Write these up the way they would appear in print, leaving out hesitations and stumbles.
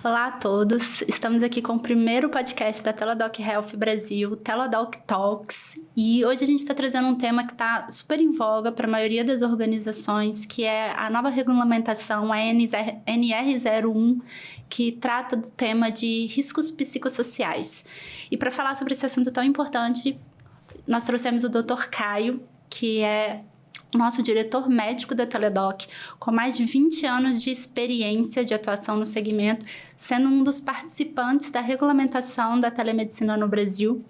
Olá a todos, estamos aqui com o primeiro podcast da Teladoc Health Brasil, Teladoc Talks, e hoje a gente está trazendo um tema que está super em voga para a maioria das organizações, que é a nova regulamentação, a NR01, que trata do tema de riscos psicossociais. E para falar sobre esse assunto tão importante, nós trouxemos o Dr. Caio, que é nosso diretor médico da Teladoc, com mais de 20 anos de experiência de atuação no segmento, sendo um dos participantes da regulamentação da telemedicina no Brasil.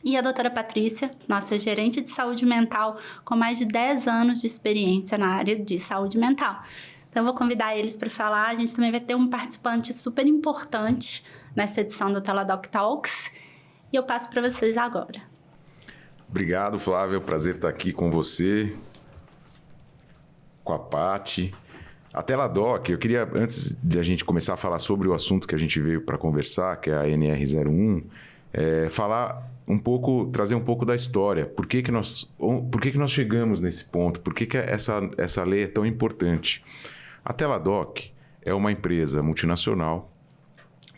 E a doutora Patrícia, nossa gerente de saúde mental, com mais de 10 anos de experiência na área de saúde mental. Então, eu vou convidar eles para falar. A gente também vai ter um participante super importante nessa edição do Teladoc Talks. E eu passo para vocês agora. Obrigado, Flávia. É um prazer estar aqui com você, com a Paty. A Teladoc, eu queria, antes de a gente começar a falar sobre o assunto que a gente veio para conversar, que é a NR01, falar um pouco, trazer um pouco da história. Por que nós chegamos nesse ponto? Por que essa lei é tão importante? A Teladoc é uma empresa multinacional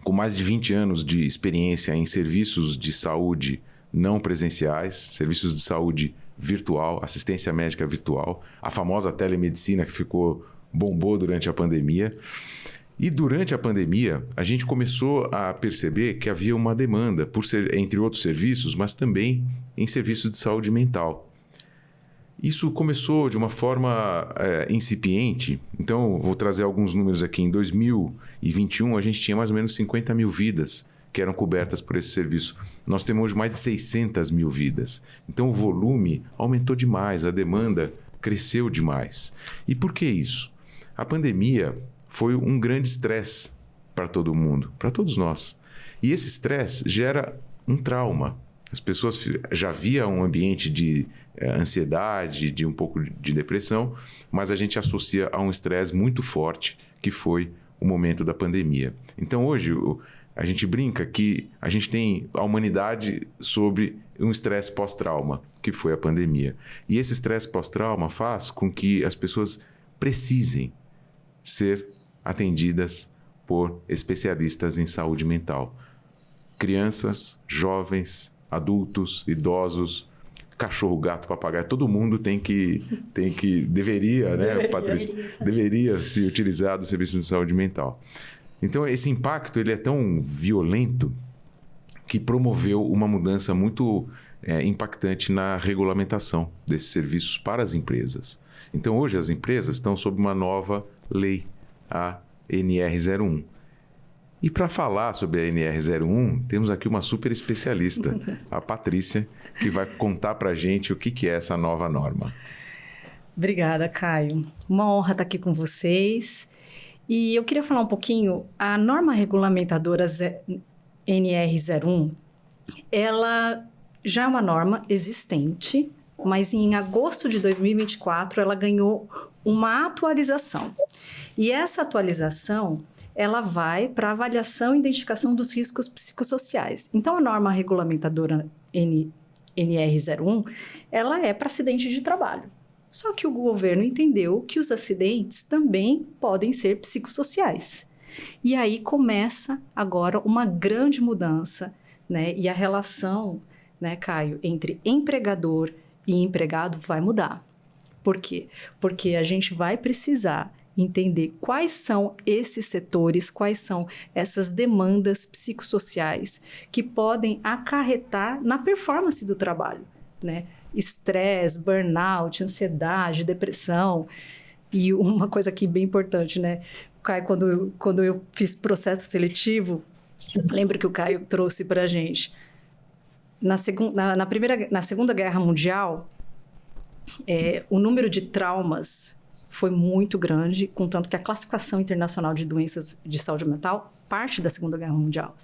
com mais de 20 anos de experiência em serviços de saúde não presenciais, serviços de saúde virtual, assistência médica virtual, a famosa telemedicina que bombou durante a pandemia. E durante a pandemia, a gente começou a perceber que havia uma demanda, entre outros serviços, mas também em serviços de saúde mental. Isso começou de uma forma incipiente. Então, vou trazer alguns números aqui. Em 2021, a gente tinha mais ou menos 50 mil vidas que eram cobertas por esse serviço. Nós temos hoje mais de 600 mil vidas. Então, o volume aumentou demais, a demanda cresceu demais. E por que isso? A pandemia foi um grande estresse para todo mundo, para todos nós. E esse estresse gera um trauma. As pessoas já havia um ambiente de ansiedade, de um pouco de depressão, mas a gente associa a um estresse muito forte, que foi o momento da pandemia. Então, hoje, a gente brinca que a gente tem a humanidade sobre um estresse pós-trauma, que foi a pandemia. E esse estresse pós-trauma faz com que as pessoas precisem ser atendidas por especialistas em saúde mental. Crianças, jovens, adultos, idosos, cachorro, gato, papagaio, todo mundo deveria, né, Patrícia? Deveria se utilizar do serviço de saúde mental. Então, esse impacto ele é tão violento que promoveu uma mudança muito impactante na regulamentação desses serviços para as empresas. Então, hoje as empresas estão sob uma nova lei, a NR01. E para falar sobre a NR01, temos aqui uma super especialista, a Patrícia, que vai contar para a gente o que é essa nova norma. Obrigada, Caio. Uma honra estar aqui com vocês. E eu queria falar um pouquinho, a norma regulamentadora NR01, ela já é uma norma existente, mas em agosto de 2024 ela ganhou uma atualização. E essa atualização, ela vai para avaliação e identificação dos riscos psicossociais. Então, a norma regulamentadora NR01, ela é para acidente de trabalho. Só que o governo entendeu que os acidentes também podem ser psicossociais. E aí começa agora uma grande mudança, né? E a relação, né, Caio, entre empregador e empregado vai mudar. Por quê? Porque a gente vai precisar entender quais são esses setores, quais são essas demandas psicossociais que podem acarretar na performance do trabalho, né? Estresse, burnout, ansiedade, depressão. E uma coisa aqui bem importante, né? Caio, quando eu fiz processo seletivo, lembro que o Caio trouxe para a gente. Na Segunda Guerra Mundial, o número de traumas foi muito grande, contanto que a classificação internacional de doenças de saúde mental parte da Segunda Guerra Mundial.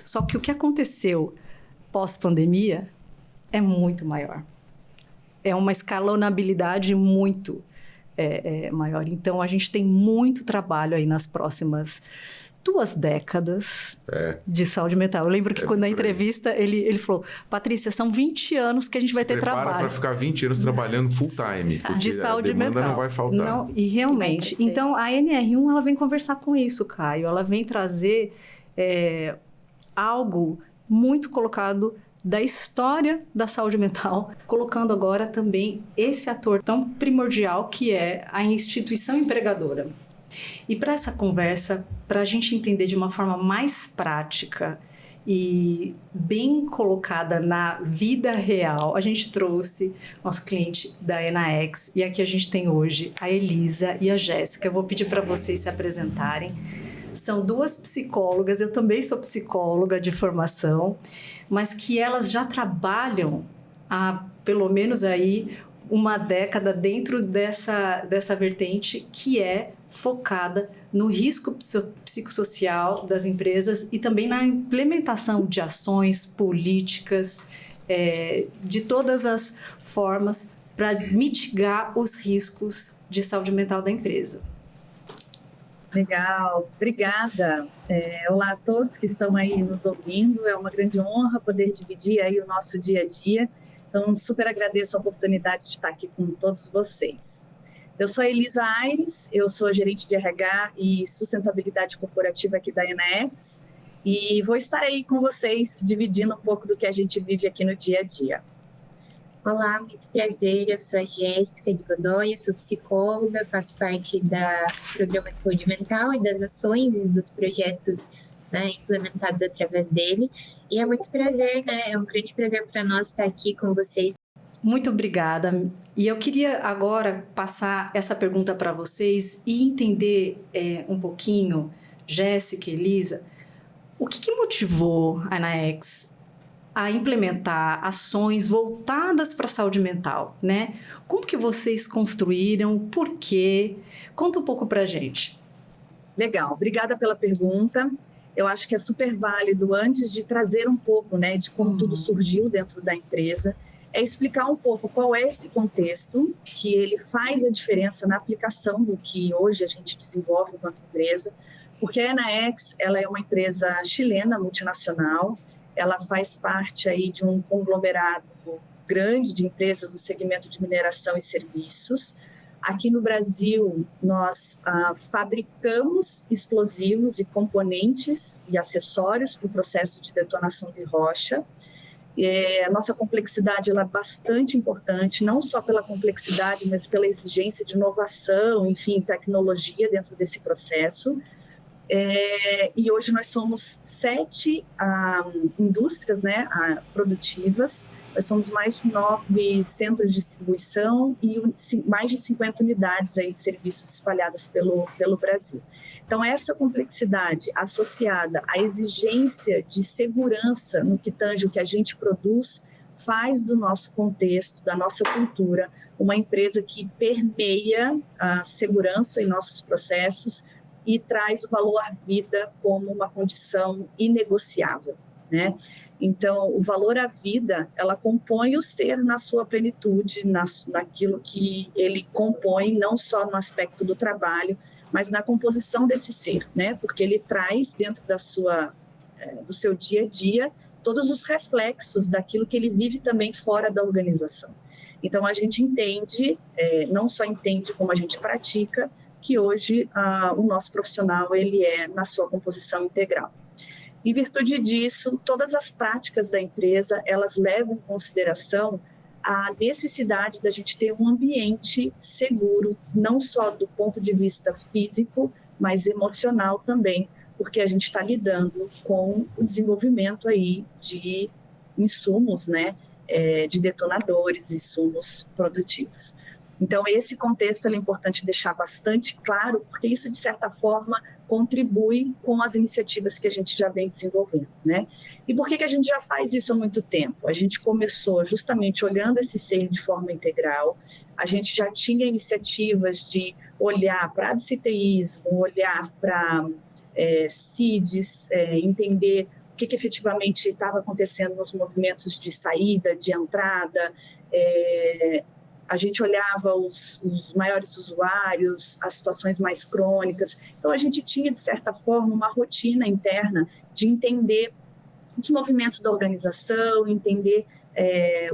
Só que o que aconteceu pós-pandemia é muito maior. É uma escalonabilidade muito maior. Então, a gente tem muito trabalho aí nas próximas 2 décadas de saúde mental. Eu lembro que quando na entrevista ele falou, Patrícia, são 20 anos que a gente vai ter trabalho. Para ficar 20 anos trabalhando full time, porque de saúde a demanda mental. não vai faltar. Não, e realmente. Então, a NR1 ela vem conversar com isso, Caio. Ela vem trazer algo muito colocado da história da saúde mental, colocando agora também esse ator tão primordial que é a instituição empregadora. E para essa conversa, para a gente entender de uma forma mais prática e bem colocada na vida real, a gente trouxe nosso cliente da Enaex e aqui a gente tem hoje a Elisa e a Jéssica. Eu vou pedir para vocês se apresentarem. São 2 psicólogas, eu também sou psicóloga de formação, mas que elas já trabalham há pelo menos aí uma década dentro dessa vertente que é focada no risco psicossocial das empresas e também na implementação de ações, políticas, de todas as formas para mitigar os riscos de saúde mental da empresa. Legal, obrigada. Olá a todos que estão aí nos ouvindo, é uma grande honra poder dividir aí o nosso dia a dia, então super agradeço a oportunidade de estar aqui com todos vocês. Eu sou a Elisa Aires, eu sou a gerente de RH e sustentabilidade corporativa aqui da Enaex e vou estar aí com vocês dividindo um pouco do que a gente vive aqui no dia a dia. Olá, muito prazer, eu sou a Jéssica de Godoy, sou psicóloga, faço parte do Programa de Saúde Mental e das ações e dos projetos, né, implementados através dele. E é muito prazer, né, é um grande prazer para nós estar aqui com vocês. Muito obrigada. E eu queria agora passar essa pergunta para vocês e entender um pouquinho, Jéssica e Elisa, o que motivou a Enaex a implementar ações voltadas para a saúde mental, né? Como que vocês construíram? Por quê? Conta um pouco para a gente. Legal, obrigada pela pergunta. Eu acho que é super válido, antes de trazer um pouco, né, de como tudo surgiu dentro da empresa, explicar um pouco qual é esse contexto que ele faz a diferença na aplicação do que hoje a gente desenvolve enquanto empresa, porque a Enaex, ela é uma empresa chilena, multinacional. Ela faz parte aí de um conglomerado grande de empresas no segmento de mineração e serviços. Aqui no Brasil, nós fabricamos explosivos e componentes e acessórios para o processo de detonação de rocha. A nossa complexidade ela é bastante importante, não só pela complexidade, mas pela exigência de inovação, enfim, tecnologia dentro desse processo. E hoje nós somos 7 indústrias, né, produtivas, nós somos mais de 9 centros de distribuição e mais de 50 unidades aí de serviços espalhadas pelo Brasil. Então, essa complexidade associada à exigência de segurança no que tange o que a gente produz, faz do nosso contexto, da nossa cultura, uma empresa que permeia a segurança em nossos processos e traz o valor à vida como uma condição inegociável, né? Então, o valor à vida, ela compõe o ser na sua plenitude, naquilo que ele compõe, não só no aspecto do trabalho, mas na composição desse ser, né? Porque ele traz dentro do seu dia a dia todos os reflexos daquilo que ele vive também fora da organização. Então, a gente entende, não só entende como a gente pratica, que hoje o nosso profissional ele é na sua composição integral. Em virtude disso, todas as práticas da empresa, elas levam em consideração a necessidade da gente ter um ambiente seguro, não só do ponto de vista físico, mas emocional também, porque a gente está lidando com o desenvolvimento aí de insumos, né, de detonadores, insumos produtivos. Então, esse contexto é importante deixar bastante claro, porque isso, de certa forma, contribui com as iniciativas que a gente já vem desenvolvendo, né? E por que a gente já faz isso há muito tempo? A gente começou justamente olhando esse ser de forma integral, a gente já tinha iniciativas de olhar para absenteísmo, olhar para CIDs, entender o que efetivamente estava acontecendo nos movimentos de saída, de entrada, A gente olhava os maiores usuários, as situações mais crônicas. Então, a gente tinha, de certa forma, uma rotina interna de entender os movimentos da organização, entender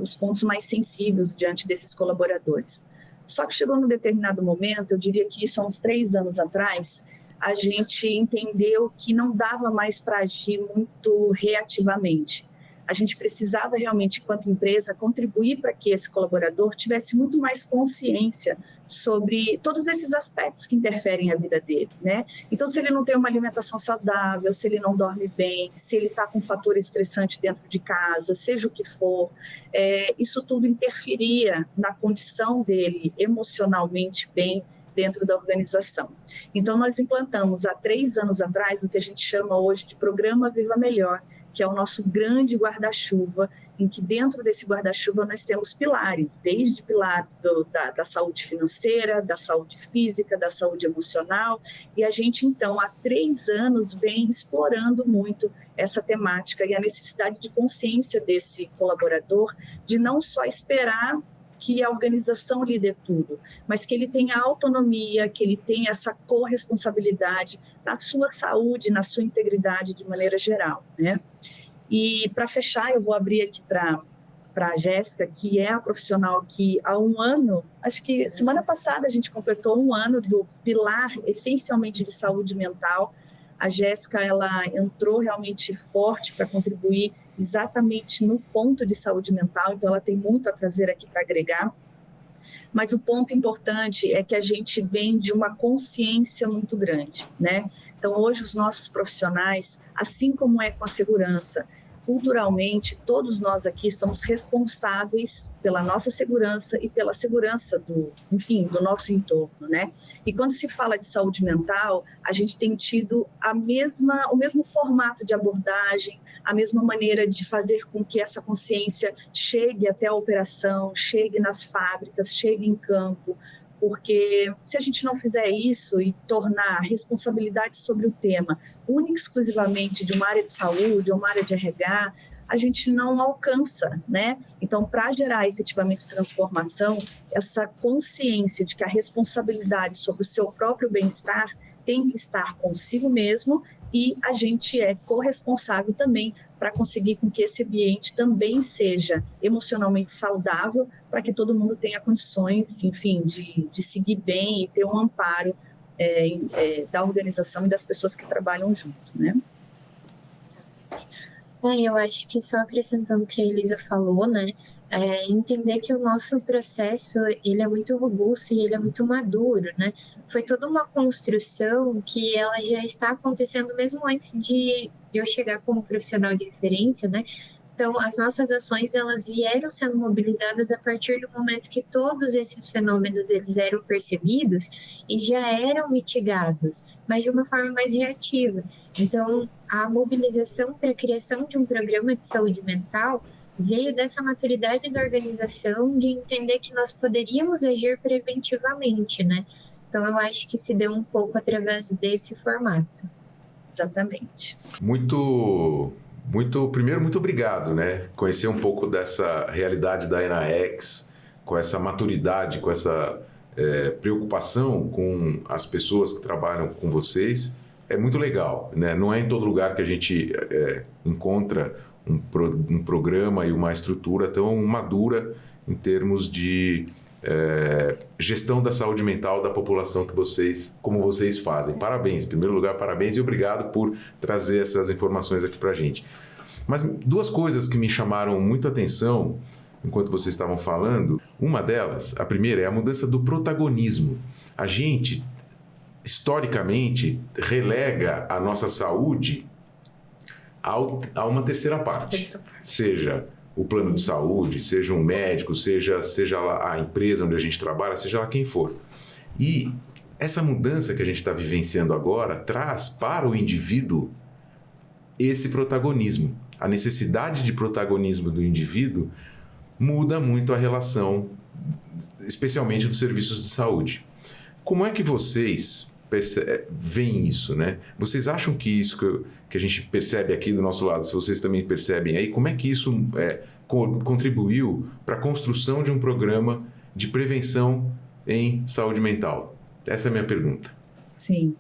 os pontos mais sensíveis diante desses colaboradores. Só que chegou num determinado momento, eu diria que isso há uns 3 anos atrás, a gente entendeu que não dava mais para agir muito reativamente. A gente precisava realmente, enquanto empresa, contribuir para que esse colaborador tivesse muito mais consciência sobre todos esses aspectos que interferem na vida dele, né? Então, se ele não tem uma alimentação saudável, se ele não dorme bem, se ele está com um fator estressante dentro de casa, seja o que for, isso tudo interferia na condição dele emocionalmente bem dentro da organização. Então, nós implantamos há 3 anos atrás o que a gente chama hoje de Programa Viva Melhor, que é o nosso grande guarda-chuva, em que dentro desse guarda-chuva nós temos pilares, desde o pilar da saúde financeira, da saúde física, da saúde emocional, e a gente, então, há 3 anos vem explorando muito essa temática e a necessidade de consciência desse colaborador, de não só esperar que a organização lhe dê tudo, mas que ele tenha autonomia, que ele tenha essa corresponsabilidade na sua saúde, na sua integridade de maneira geral, né? E para fechar, eu vou abrir aqui para a Jéssica, que é a profissional que há 1 ano, acho que semana passada a gente completou 1 ano do pilar essencialmente de saúde mental. A Jéssica, ela entrou realmente forte para contribuir exatamente no ponto de saúde mental, então ela tem muito a trazer aqui para agregar. Mas o ponto importante é que a gente vem de uma consciência muito grande, né? Então, hoje os nossos profissionais, assim como é com a segurança, culturalmente, todos nós aqui somos responsáveis pela nossa segurança e pela segurança do nosso entorno, né? E quando se fala de saúde mental, a gente tem tido o mesmo formato de abordagem, a mesma maneira de fazer com que essa consciência chegue até a operação, chegue nas fábricas, chegue em campo, porque se a gente não fizer isso e tornar a responsabilidade sobre o tema única e exclusivamente de uma área de saúde ou uma área de RH, a gente não alcança, né? Então, para gerar efetivamente transformação, essa consciência de que a responsabilidade sobre o seu próprio bem-estar tem que estar consigo mesmo e a gente é corresponsável também para conseguir com que esse ambiente também seja emocionalmente saudável, para que todo mundo tenha condições, enfim, de seguir bem e ter um amparo da organização e das pessoas que trabalham junto, né? Eu acho que só acrescentando o que a Elisa falou, né? Entender que o nosso processo ele é muito robusto e ele é muito maduro, né? Foi toda uma construção que ela já está acontecendo mesmo antes de eu chegar como profissional de referência, né? Então, as nossas ações, elas vieram sendo mobilizadas a partir do momento que todos esses fenômenos, eles eram percebidos e já eram mitigados, mas de uma forma mais reativa. Então, a mobilização para a criação de um programa de saúde mental veio dessa maturidade da organização de entender que nós poderíamos agir preventivamente, né? Então, eu acho que se deu um pouco através desse formato. Exatamente. Primeiro, muito obrigado, né? Conhecer um pouco dessa realidade da Enaex, com essa maturidade, com essa preocupação com as pessoas que trabalham com vocês, é muito legal, né? Não é em todo lugar que a gente encontra um programa e uma estrutura tão madura em termos de gestão da saúde mental da população como vocês fazem. Parabéns, em primeiro lugar, parabéns e obrigado por trazer essas informações aqui para a gente. Mas 2 coisas que me chamaram muito a atenção enquanto vocês estavam falando, uma delas, a primeira, é a mudança do protagonismo. A gente, historicamente, relega a nossa saúde a uma terceira parte. Seja o plano de saúde, seja um médico, seja lá a empresa onde a gente trabalha, seja lá quem for. E essa mudança que a gente está vivenciando agora traz para o indivíduo esse protagonismo. A necessidade de protagonismo do indivíduo muda muito a relação, especialmente dos serviços de saúde. Como é que vocês veem isso, né? Vocês acham que isso que a gente percebe aqui do nosso lado, se vocês também percebem aí, como é que isso contribuiu para a construção de um programa de prevenção em saúde mental? Essa é a minha pergunta. Sim.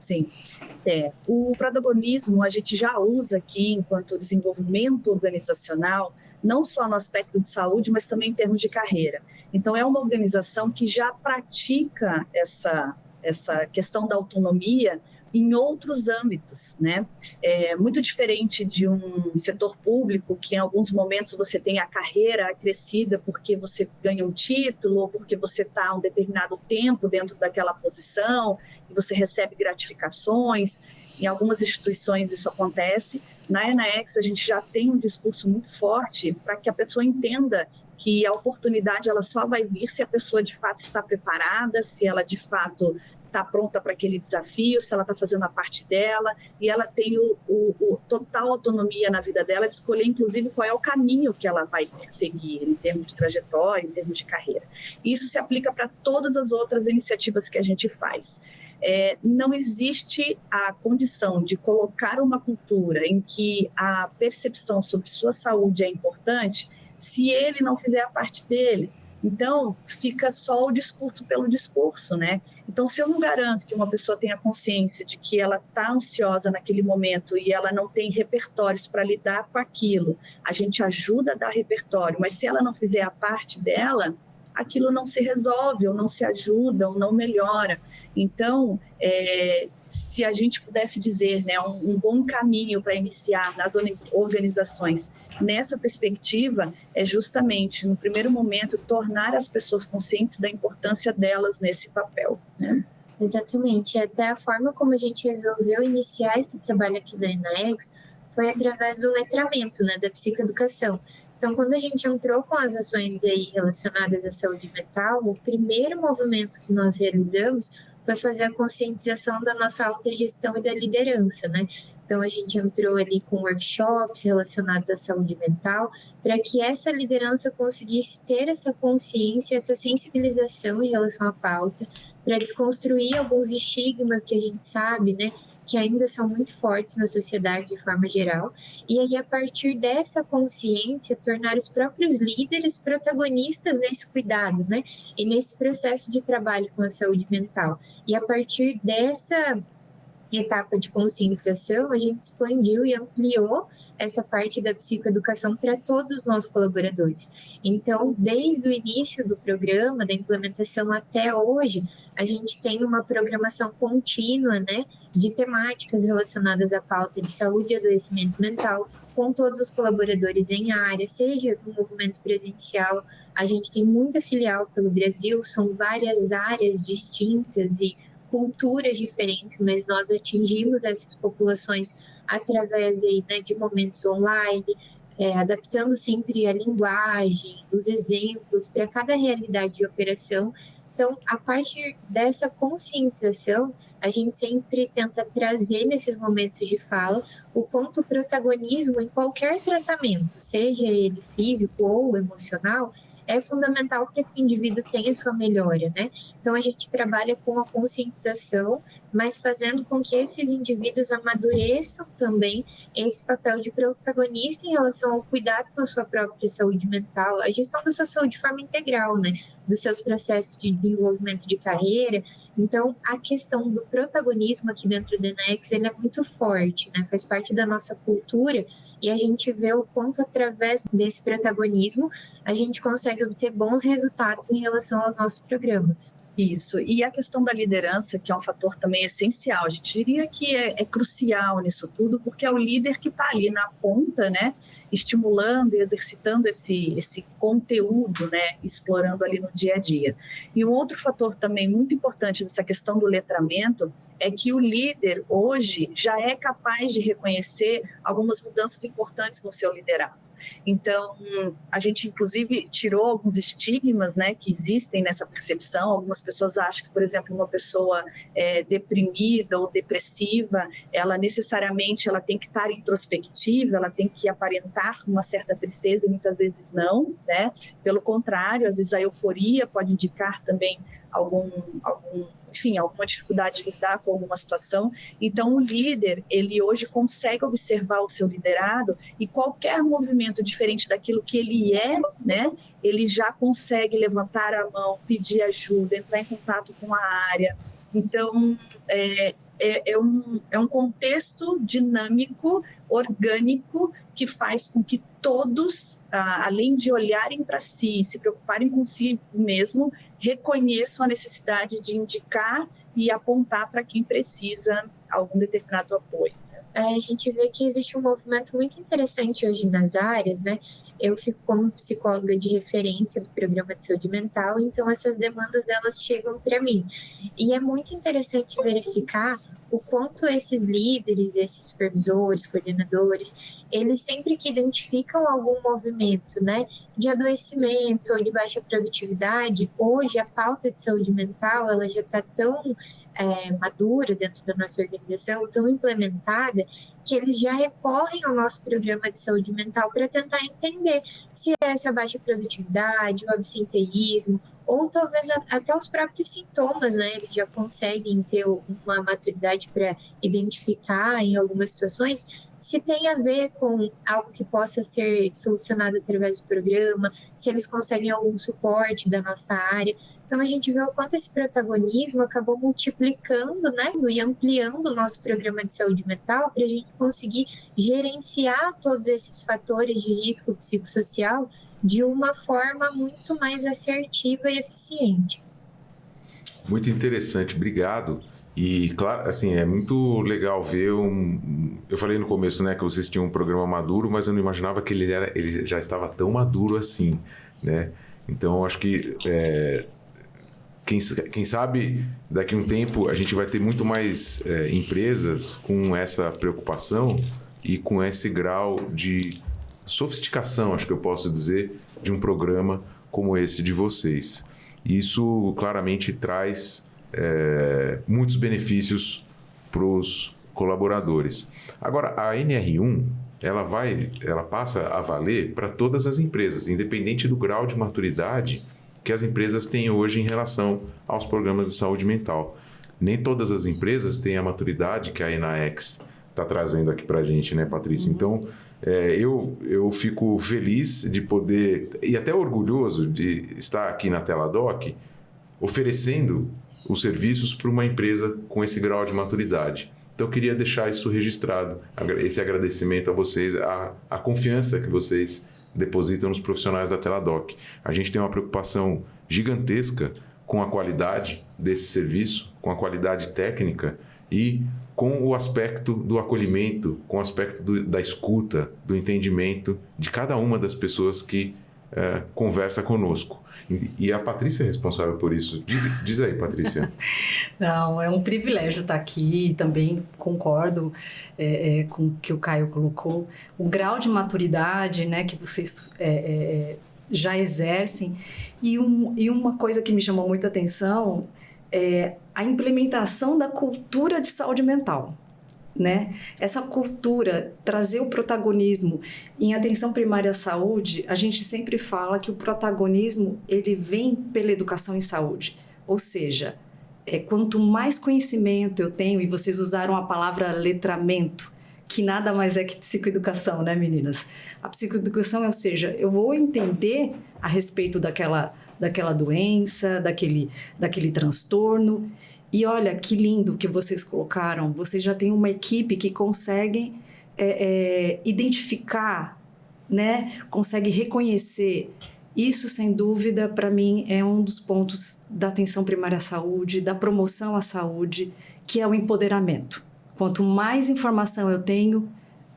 O protagonismo a gente já usa aqui enquanto desenvolvimento organizacional, não só no aspecto de saúde, mas também em termos de carreira. Então, é uma organização que já pratica essa questão da autonomia em outros âmbitos, né? É muito diferente de um setor público que em alguns momentos você tem a carreira acrescida porque você ganha um título ou porque você está um determinado tempo dentro daquela posição e você recebe gratificações. Em algumas instituições isso acontece. Na Enaex a gente já tem um discurso muito forte para que a pessoa entenda que a oportunidade ela só vai vir se a pessoa de fato está preparada, se ela de fato está pronta para aquele desafio, se ela está fazendo a parte dela, e ela tem o total autonomia na vida dela de escolher, inclusive, qual é o caminho que ela vai seguir em termos de trajetória, em termos de carreira. E isso se aplica para todas as outras iniciativas que a gente faz. Não existe a condição de colocar uma cultura em que a percepção sobre sua saúde é importante se ele não fizer a parte dele. Então, fica só o discurso pelo discurso, né? Então, se eu não garanto que uma pessoa tenha consciência de que ela está ansiosa naquele momento e ela não tem repertórios para lidar com aquilo, a gente ajuda a dar repertório, mas se ela não fizer a parte dela, aquilo não se resolve, ou não se ajuda, ou não melhora. Então, se a gente pudesse dizer, né, um bom caminho para iniciar nas organizações nessa perspectiva é justamente, no primeiro momento, tornar as pessoas conscientes da importância delas nesse papel, né? Exatamente. Até a forma como a gente resolveu iniciar esse trabalho aqui da Enaex foi através do letramento, né, da psicoeducação. Então, quando a gente entrou com as ações aí relacionadas à saúde mental, o primeiro movimento que nós realizamos foi fazer a conscientização da nossa autogestão e da liderança, né? Então, a gente entrou ali com workshops relacionados à saúde mental para que essa liderança conseguisse ter essa consciência, essa sensibilização em relação à pauta, para desconstruir alguns estigmas que a gente sabe, né, que ainda são muito fortes na sociedade de forma geral, e aí a partir dessa consciência tornar os próprios líderes protagonistas nesse cuidado, né, e nesse processo de trabalho com a saúde mental. E a partir dessa etapa de conscientização, a gente expandiu e ampliou essa parte da psicoeducação para todos os nossos colaboradores. Então, desde o início do programa, da implementação até hoje, a gente tem uma programação contínua, né, de temáticas relacionadas à pauta de saúde e adoecimento mental, com todos os colaboradores em área, seja no movimento presencial, a gente tem muita filial pelo Brasil, são várias áreas distintas e culturas diferentes, mas nós atingimos essas populações através aí, né, de momentos online, adaptando sempre a linguagem, os exemplos para cada realidade de operação. Então, a partir dessa conscientização, a gente sempre tenta trazer nesses momentos de fala o ponto protagonismo em qualquer tratamento, seja ele físico ou emocional, é fundamental para que o indivíduo tenha sua melhora, né? Então, a gente trabalha com a conscientização, mas fazendo com que esses indivíduos amadureçam também esse papel de protagonista em relação ao cuidado com a sua própria saúde mental, a gestão da sua saúde de forma integral, né? Dos seus processos de desenvolvimento de carreira. Então, a questão do protagonismo aqui dentro da Enaex, ele é muito forte, né? Faz parte da nossa cultura e a gente vê o quanto, através desse protagonismo, a gente consegue obter bons resultados em relação aos nossos programas. Isso, e a questão da liderança, que é um fator também essencial, a gente diria que é crucial nisso tudo, porque é o líder que está ali na ponta, né, estimulando e exercitando esse conteúdo, né, explorando ali no dia a dia. E um outro fator também muito importante dessa questão do letramento é que o líder hoje já é capaz de reconhecer algumas mudanças importantes no seu liderado. Então, a gente, inclusive, tirou alguns estigmas, né, que existem nessa percepção. Algumas pessoas acham que, por exemplo, uma pessoa deprimida ou depressiva, ela necessariamente tem que estar introspectiva, ela tem que aparentar uma certa tristeza, e muitas vezes não, né? Pelo contrário, às vezes a euforia pode indicar também algum enfim, alguma dificuldade de lidar com alguma situação. Então, o líder, ele hoje consegue observar o seu liderado e qualquer movimento diferente daquilo que ele é, né, ele já consegue levantar a mão, pedir ajuda, entrar em contato com a área. Então, é um contexto dinâmico, orgânico, que faz com que todos, além de olharem para si, se preocuparem com si mesmo, reconheçam a necessidade de indicar e apontar para quem precisa algum determinado apoio. A gente vê que existe um movimento muito interessante hoje nas áreas, né? Eu fico como psicóloga de referência do programa de saúde mental, então essas demandas elas chegam para mim. E é muito interessante verificar o quanto esses líderes, esses supervisores, coordenadores, eles sempre que identificam algum movimento, né, de adoecimento ou de baixa produtividade, hoje a pauta de saúde mental ela já está tão madura dentro da nossa organização, tão implementada, que eles já recorrem ao nosso programa de saúde mental para tentar entender se é essa baixa produtividade, o absenteísmo, ou talvez até os próprios sintomas, né? Eles já conseguem ter uma maturidade para identificar em algumas situações se tem a ver com algo que possa ser solucionado através do programa, se eles conseguem algum suporte da nossa área. Então, a gente vê o quanto esse protagonismo acabou multiplicando, né, e ampliando o nosso programa de saúde mental para a gente conseguir gerenciar todos esses fatores de risco psicossocial de uma forma muito mais assertiva e eficiente. Muito interessante, obrigado. E, claro, assim, é muito legal ver Eu falei no começo, né, que vocês tinham um programa maduro, mas eu não imaginava que ele já estava tão maduro assim, né? Então, acho que... Quem sabe daqui a um tempo a gente vai ter muito mais empresas com essa preocupação e com esse grau de sofisticação, acho que eu posso dizer, de um programa como esse de vocês. Isso claramente traz muitos benefícios para os colaboradores. Agora, a NR1 ela passa a valer para todas as empresas, independente do grau de maturidade que as empresas têm hoje em relação aos programas de saúde mental. Nem todas as empresas têm a maturidade que a ENAEX está trazendo aqui para a gente, né, Patrícia? Então, eu fico feliz de poder, e até orgulhoso de estar aqui na Teladoc, oferecendo os serviços para uma empresa com esse grau de maturidade. Então, eu queria deixar isso registrado, esse agradecimento a vocês, a confiança que vocês depositam nos profissionais da Teladoc. A gente tem uma preocupação gigantesca com a qualidade desse serviço, com a qualidade técnica e com o aspecto do acolhimento, com o aspecto da escuta, do entendimento de cada uma das pessoas que conversa conosco. E a Patrícia é responsável por isso. Diz aí, Patrícia. Não, é um privilégio estar aqui e também concordo com o que o Caio colocou. O grau de maturidade, né, que vocês já exercem. E uma coisa que me chamou muita atenção é a implementação da cultura de saúde mental. Né? Essa cultura, trazer o protagonismo em atenção primária à saúde, a gente sempre fala que o protagonismo ele vem pela educação em saúde, ou seja, quanto mais conhecimento eu tenho, e vocês usaram a palavra letramento, que nada mais é que psicoeducação, né, meninas? A psicoeducação, ou seja, eu vou entender a respeito daquela doença, daquele transtorno. E olha, que lindo que vocês colocaram. Vocês já têm uma equipe que consegue identificar, né? Consegue reconhecer. Isso, sem dúvida, para mim, é um dos pontos da atenção primária à saúde, da promoção à saúde, que é o empoderamento. Quanto mais informação eu tenho,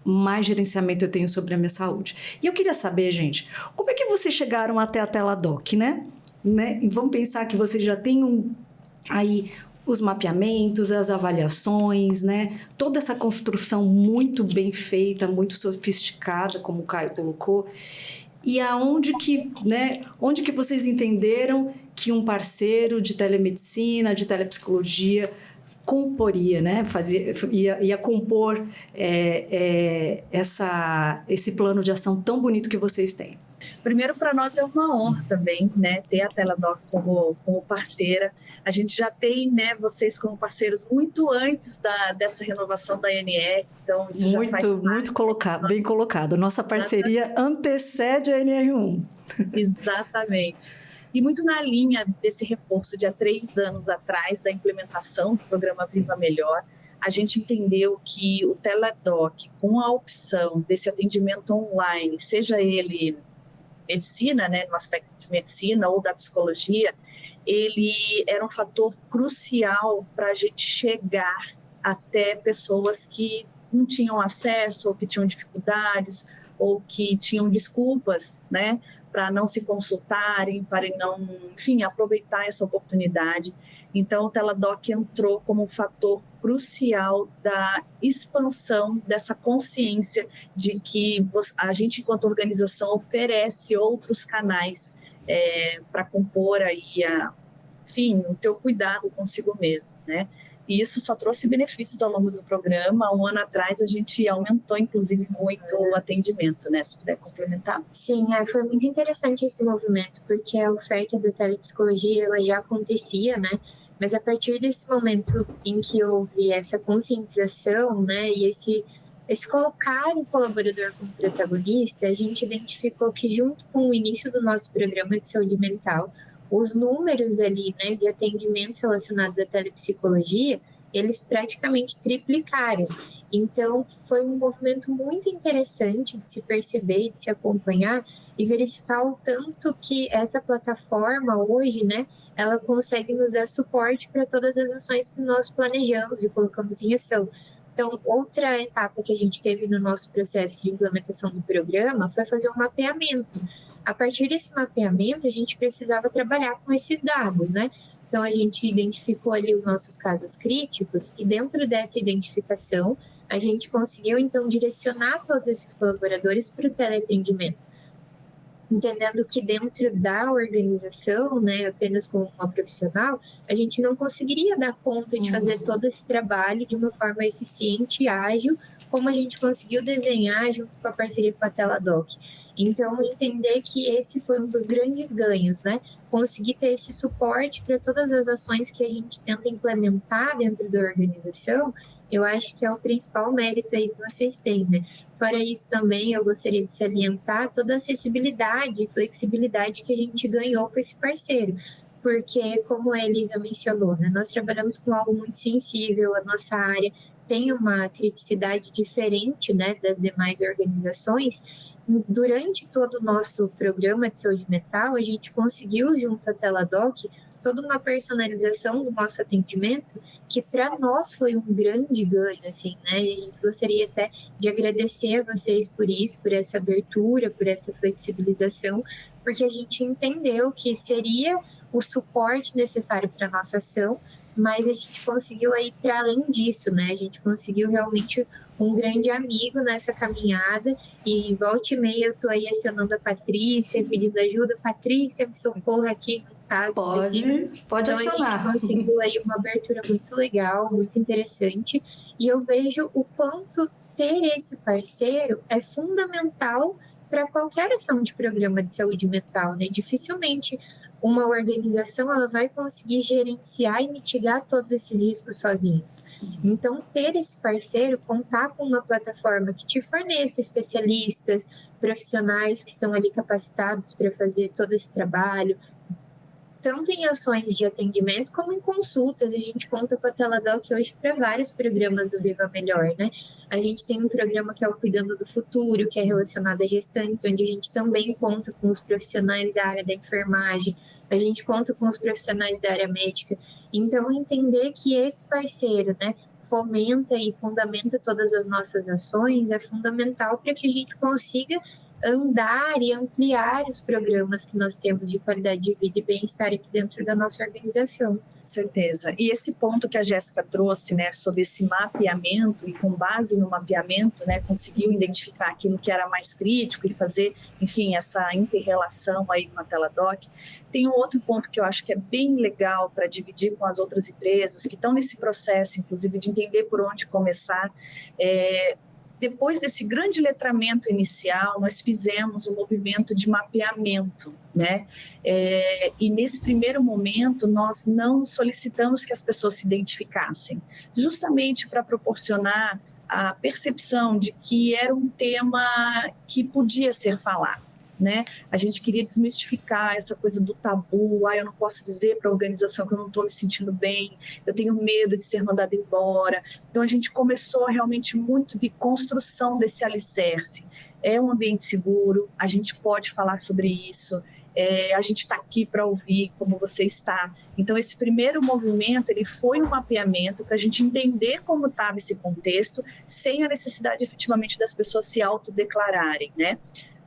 mais gerenciamento eu tenho sobre a minha saúde. E eu queria saber, gente, como é que vocês chegaram até a Teladoc, né? E vamos pensar que vocês já têm aí os mapeamentos, as avaliações, né? Toda essa construção muito bem feita, muito sofisticada, como o Caio colocou. E onde que vocês entenderam que um parceiro de telemedicina, de telepsicologia, comporia, né? Ia compor esse plano de ação tão bonito que vocês têm? Primeiro, para nós é uma honra também, né, ter a Teladoc como parceira. A gente já tem, né, vocês como parceiros muito antes dessa renovação da ANR, então isso já faz parte. Muito colocado, bem colocado. Nossa parceria antecede a NR1. Exatamente. E muito na linha desse reforço de há 3 anos atrás, da implementação do programa Viva Melhor, a gente entendeu que o Teladoc, com a opção desse atendimento online, seja ele medicina, né, no aspecto de medicina ou da psicologia, ele era um fator crucial para a gente chegar até pessoas que não tinham acesso ou que tinham dificuldades ou que tinham desculpas, né, para não se consultarem, para não, enfim, aproveitar essa oportunidade. Então, o Teladoc entrou como um fator crucial da expansão dessa consciência de que a gente, enquanto organização, oferece outros canais para compor aí, enfim, o teu cuidado consigo mesmo, né? E isso só trouxe benefícios ao longo do programa. 1 ano atrás, a gente aumentou, inclusive, muito o atendimento, né? Se puder complementar. Sim, foi muito interessante esse movimento, porque a oferta da telepsicologia ela já acontecia, né? Mas a partir desse momento em que houve essa conscientização, né? E esse colocar o colaborador como protagonista, a gente identificou que, junto com o início do nosso programa de saúde mental, os números ali, né, de atendimentos relacionados à telepsicologia, eles praticamente triplicaram. Então, foi um movimento muito interessante de se perceber, de se acompanhar e verificar o tanto que essa plataforma hoje, né, ela consegue nos dar suporte para todas as ações que nós planejamos e colocamos em ação. Então, outra etapa que a gente teve no nosso processo de implementação do programa foi fazer um mapeamento. A partir desse mapeamento, a gente precisava trabalhar com esses dados, né? Então, a gente identificou ali os nossos casos críticos e dentro dessa identificação, a gente conseguiu, então, direcionar todos esses colaboradores para o teleatendimento. Entendendo que dentro da organização, né, apenas como uma profissional, a gente não conseguiria dar conta de fazer todo esse trabalho de uma forma eficiente e ágil, como a gente conseguiu desenhar junto com a parceria com a Teladoc. Então, entender que esse foi um dos grandes ganhos, né? Conseguir ter esse suporte para todas as ações que a gente tenta implementar dentro da organização, eu acho que é o principal mérito aí que vocês têm, né? Fora isso também, eu gostaria de salientar toda a acessibilidade e flexibilidade que a gente ganhou com esse parceiro. Porque, como a Elisa mencionou, né, nós trabalhamos com algo muito sensível, a nossa área tem uma criticidade diferente, né, das demais organizações. Durante todo o nosso programa de saúde mental, a gente conseguiu, junto à Teladoc, toda uma personalização do nosso atendimento, que para nós foi um grande ganho, assim, né? E a gente gostaria até de agradecer a vocês por isso, por essa abertura, por essa flexibilização, porque a gente entendeu que seria o suporte necessário para a nossa ação, mas a gente conseguiu ir para além disso, né? A gente conseguiu realmente um grande amigo nessa caminhada e volta e meia eu estou aí acionando a Patrícia, pedindo ajuda. Patrícia, me socorra aqui no caso. Pode então, acionar. A gente conseguiu aí uma abertura muito legal, muito interessante, e eu vejo o quanto ter esse parceiro é fundamental para qualquer ação de programa de saúde mental, né? Dificilmente uma organização ela vai conseguir gerenciar e mitigar todos esses riscos sozinhos. Então, ter esse parceiro, contar com uma plataforma que te forneça especialistas, profissionais que estão ali capacitados para fazer todo esse trabalho, tanto em ações de atendimento como em consultas. A gente conta com a Teladoc hoje para vários programas do Viva Melhor, né? A gente tem um programa que é o Cuidando do Futuro, que é relacionado a gestantes, onde a gente também conta com os profissionais da área da enfermagem, a gente conta com os profissionais da área médica. Então, entender que esse parceiro, né, fomenta e fundamenta todas as nossas ações é fundamental para que a gente consiga andar e ampliar os programas que nós temos de qualidade de vida e bem-estar aqui dentro da nossa organização. Certeza. E esse ponto que a Jéssica trouxe, né, sobre esse mapeamento, e com base no mapeamento, né, conseguiu identificar aquilo que era mais crítico e fazer, enfim, essa inter-relação aí com a Teladoc. Tem um outro ponto que eu acho que é bem legal para dividir com as outras empresas que estão nesse processo, inclusive, de entender por onde começar. depois desse grande letramento inicial, nós fizemos um movimento de mapeamento, né? E nesse primeiro momento, nós não solicitamos que as pessoas se identificassem, justamente para proporcionar a percepção de que era um tema que podia ser falado, né? A gente queria desmistificar essa coisa do tabu, eu não posso dizer para a organização que eu não estou me sentindo bem, eu tenho medo de ser mandado embora. Então a gente começou realmente muito de construção desse alicerce. É um ambiente seguro, a gente pode falar sobre isso, a gente está aqui para ouvir como você está. Então esse primeiro movimento ele foi um mapeamento para a gente entender como estava esse contexto, sem a necessidade efetivamente das pessoas se autodeclararem, né?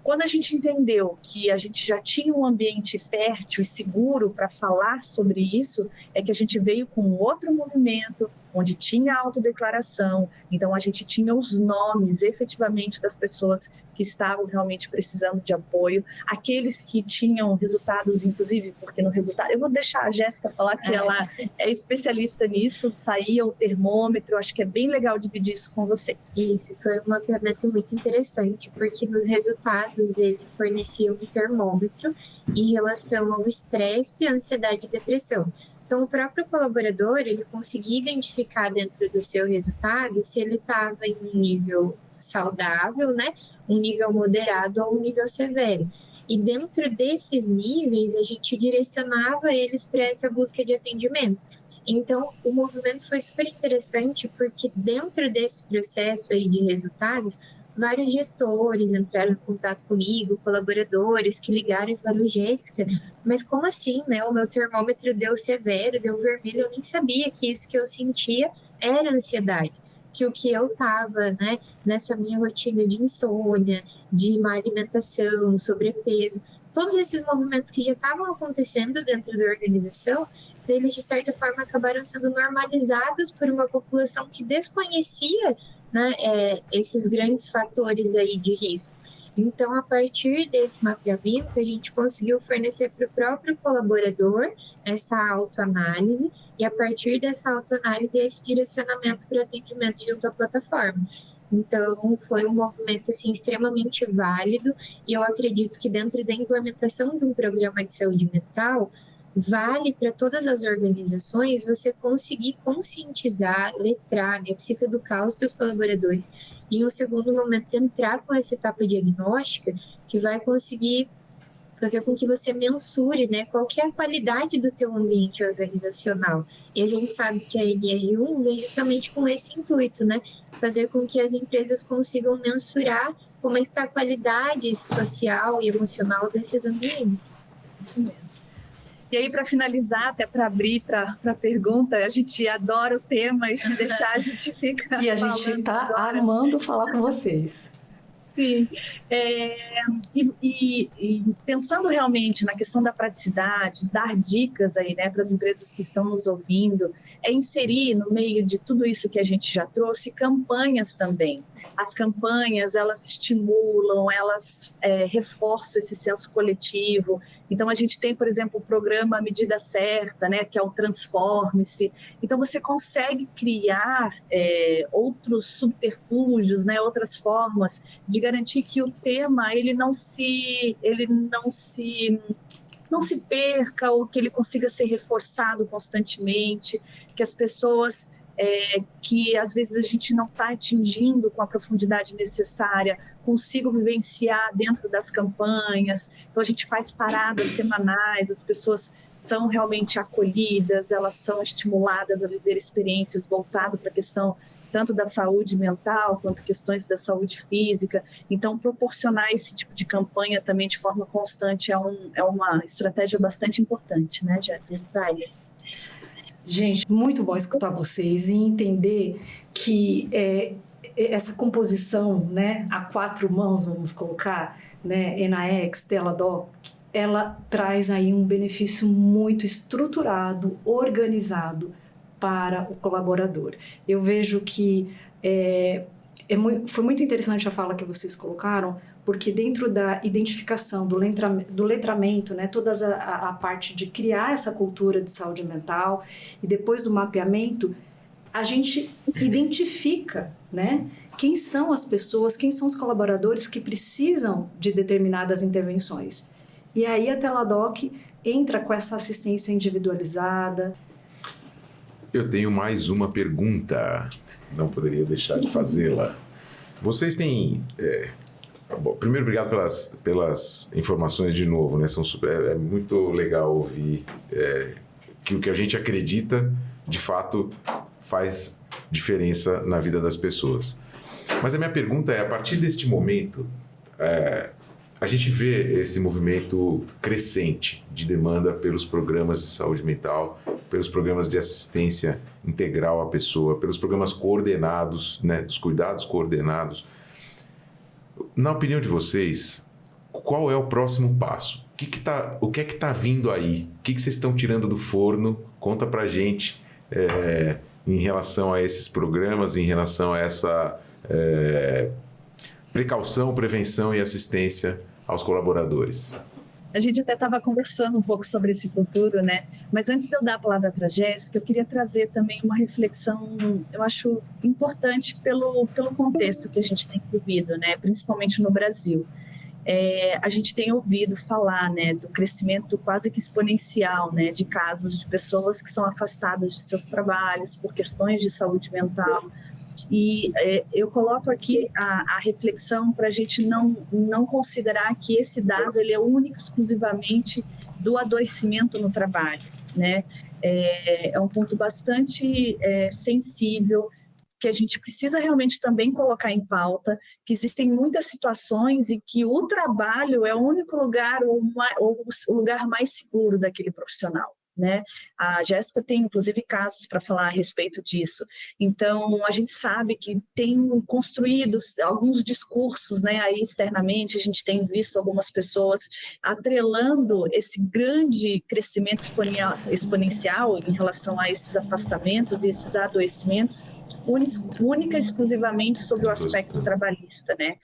Quando a gente entendeu que a gente já tinha um ambiente fértil e seguro para falar sobre isso, é que a gente veio com outro movimento, onde tinha autodeclaração, então a gente tinha os nomes efetivamente das pessoas que estavam realmente precisando de apoio, aqueles que tinham resultados, inclusive, porque no resultado... Eu vou deixar a Jéssica falar que ela é especialista nisso, saía o termômetro, acho que é bem legal dividir isso com vocês. Isso, foi um mapeamento muito interessante, porque nos resultados ele fornecia um termômetro em relação ao estresse, ansiedade e depressão. Então, o próprio colaborador, ele conseguia identificar dentro do seu resultado se ele estava em um nível saudável, né? Um nível moderado ou um nível severo. E dentro desses níveis, a gente direcionava eles para essa busca de atendimento. Então, o movimento foi super interessante, porque dentro desse processo aí de resultados, vários gestores entraram em contato comigo, colaboradores que ligaram e falaram: Jéssica, mas como assim, né? O meu termômetro deu severo, deu vermelho, eu nem sabia que isso que eu sentia era ansiedade. Que o que eu estava, né, nessa minha rotina de insônia, de má alimentação, sobrepeso, todos esses movimentos que já estavam acontecendo dentro da organização, eles de certa forma acabaram sendo normalizados por uma população que desconhecia, né, esses grandes fatores aí de risco. Então, a partir desse mapeamento, a gente conseguiu fornecer para o próprio colaborador essa autoanálise e, a partir dessa autoanálise, esse direcionamento para atendimento junto à plataforma. Então, foi um movimento assim, extremamente válido e eu acredito que dentro da implementação de um programa de saúde mental, vale para todas as organizações você conseguir conscientizar, letrar, né, psicoeducar os seus colaboradores e, em um segundo momento, entrar com essa etapa diagnóstica que vai conseguir fazer com que você mensure, né, qual que é a qualidade do teu ambiente organizacional. E a gente sabe que a NR1 vem justamente com esse intuito, né, fazer com que as empresas consigam mensurar como é que está a qualidade social e emocional desses ambientes. Isso mesmo. E aí, para finalizar, até para abrir para a pergunta, a gente adora o tema e se deixar a gente fica E a gente está amando falar com vocês. Sim. E pensando realmente na questão da praticidade, dar dicas aí, né, para as empresas que estão nos ouvindo, inserir no meio de tudo isso que a gente já trouxe, campanhas também. As campanhas, elas estimulam, elas reforçam esse senso coletivo. Então, a gente tem, por exemplo, o programa Medida Certa, né, que é o Transforme-se. Então, você consegue criar outros subterfúgios, né, outras formas de garantir que o tema ele não se perca ou que ele consiga ser reforçado constantemente, que as pessoas que às vezes a gente não está atingindo com a profundidade necessária, consigo vivenciar dentro das campanhas. Então a gente faz paradas semanais, as pessoas são realmente acolhidas, elas são estimuladas a viver experiências voltadas para a questão tanto da saúde mental quanto questões da saúde física. Então proporcionar esse tipo de campanha também de forma constante é uma estratégia bastante importante, né, Jéssica? Vale. Gente, muito bom escutar vocês e entender que essa composição, né, a quatro mãos, vamos colocar, né, Enaex, Teladoc, ela traz aí um benefício muito estruturado, organizado para o colaborador. Eu vejo que foi muito interessante a fala que vocês colocaram, porque dentro da identificação, do letramento, né, toda a parte de criar essa cultura de saúde mental e depois do mapeamento, a gente identifica, né, quem são as pessoas, quem são os colaboradores que precisam de determinadas intervenções. E aí a Teladoc entra com essa assistência individualizada. Eu tenho mais uma pergunta, não poderia deixar de fazê-la. Vocês têm... Bom, primeiro, obrigado pelas informações de novo, né? É muito legal ouvir que o que a gente acredita, de fato, faz diferença na vida das pessoas. Mas a minha pergunta é, a partir deste momento, a gente vê esse movimento crescente de demanda pelos programas de saúde mental, pelos programas de assistência integral à pessoa, pelos programas coordenados, né, dos cuidados coordenados. Na opinião de vocês, qual é o próximo passo? O que é que está vindo aí? O que vocês estão tirando do forno? Conta pra gente em relação a esses programas, em relação a essa precaução, prevenção e assistência aos colaboradores. A gente até estava conversando um pouco sobre esse futuro, né? Mas antes de eu dar a palavra para a Jéssica, eu queria trazer também uma reflexão, eu acho importante pelo contexto que a gente tem vivido, né? Principalmente no Brasil. A gente tem ouvido falar, né, do crescimento quase que exponencial, né, de casos de pessoas que são afastadas de seus trabalhos por questões de saúde mental. E eu coloco aqui a reflexão para a gente não considerar que esse dado ele é único exclusivamente do adoecimento no trabalho, né? É um ponto bastante sensível, que a gente precisa realmente também colocar em pauta, que existem muitas situações em que o trabalho é o único lugar ou o lugar mais seguro daquele profissional, né? A Jéssica tem, inclusive, casos para falar a respeito disso. Então, a gente sabe que tem construído alguns discursos, né, aí externamente, a gente tem visto algumas pessoas atrelando esse grande crescimento exponencial em relação a esses afastamentos e esses adoecimentos, única e exclusivamente sobre o aspecto trabalhista, né?